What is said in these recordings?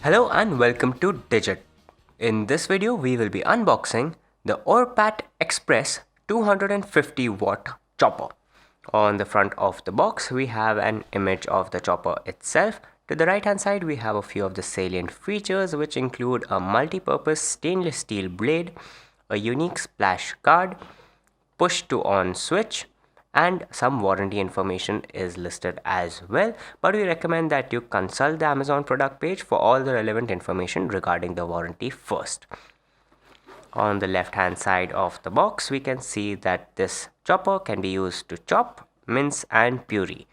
Hello and welcome to Digit. In this video, we will be unboxing the Orpat Express 250 watt chopper. On the front of the box, we have an image of the chopper itself. To the right hand side, we have a few of the salient features which include a multi-purpose stainless steel blade, a unique splash guard, push to on switch, and some warranty information is listed as well, but we recommend that you consult the Amazon product page for all the relevant information regarding the warranty first. On the left hand side of the box, we can see that this chopper can be used to chop, mince and puree.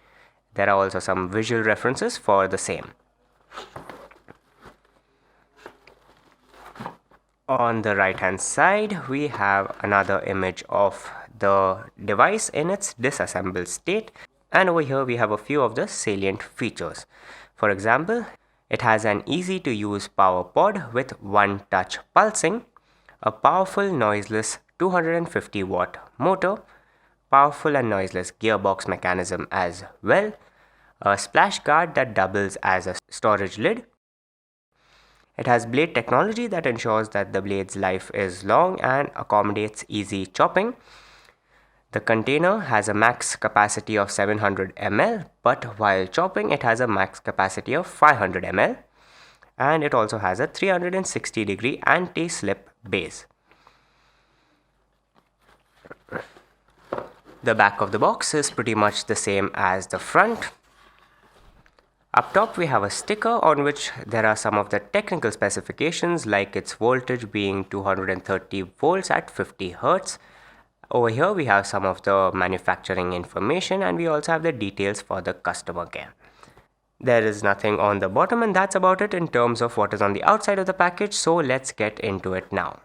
There are also some visual references for the same. On the right hand side, we have another image of the device in its disassembled state, and over here we have a few of the salient features. For example, it has an easy to use power pod with one touch pulsing, a powerful noiseless 250 watt motor, powerful and noiseless gearbox mechanism as well, a splash guard that doubles as a storage lid. It has blade technology that ensures that the blade's life is long and accommodates easy chopping. The container has a max capacity of 700 ml, but while chopping it has a max capacity of 500 ml, and it also has a 360-degree anti-slip base. The back of the box is pretty much the same as the front. Up top we have a sticker on which there are some of the technical specifications, like its voltage being 230 volts at 50 Hz. Over here we have some of the manufacturing information, and we also have the details for the customer care. There is nothing on the bottom, and that's about it in terms of what is on the outside of the package, so let's get into it now.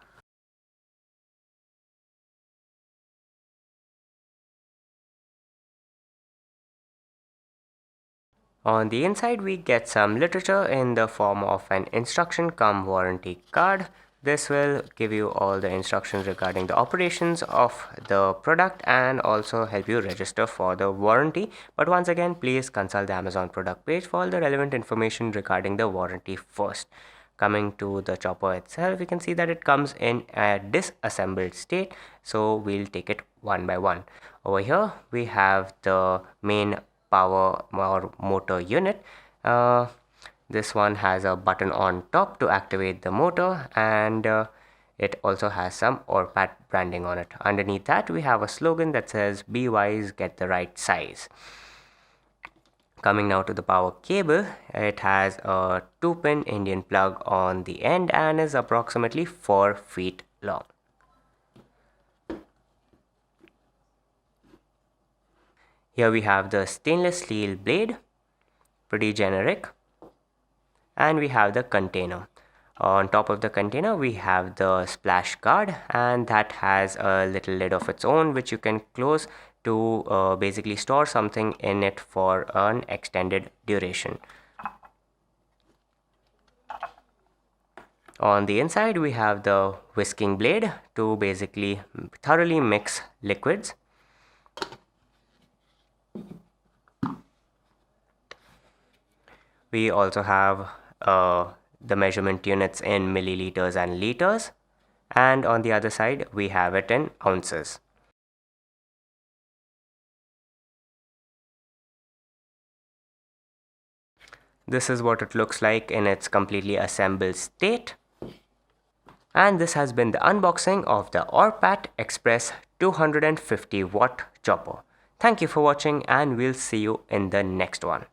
On the inside, we get some literature in the form of an instruction cum warranty card. This will give you all the instructions regarding the operations of the product and also help you register for the warranty. But once again, please consult the Amazon product page for all the relevant information regarding the warranty first. Coming to the chopper itself, we can see that it comes in a disassembled state, so we'll take it one by one. Over here, we have the main power or motor unit. This one has a button on top to activate the motor, and it also has some Orpat branding on it. Underneath that we have a slogan that says "Be wise, get the right size." Coming now to the power cable, it has a 2-pin Indian plug on the end and is approximately 4 feet long. Here we have the stainless steel blade, pretty generic, and we have the container. On top of the container we have the splash guard, and that has a little lid of its own which you can close to basically store something in it for an extended duration. On the inside we have the whisking blade to basically thoroughly mix liquids. We also have the measurement units in milliliters and liters, and on the other side we have it in ounces. This is what it looks like in its completely assembled state. And this has been the unboxing of the Orpat Express 250 watt chopper. Thank you for watching, and we'll see you in the next one.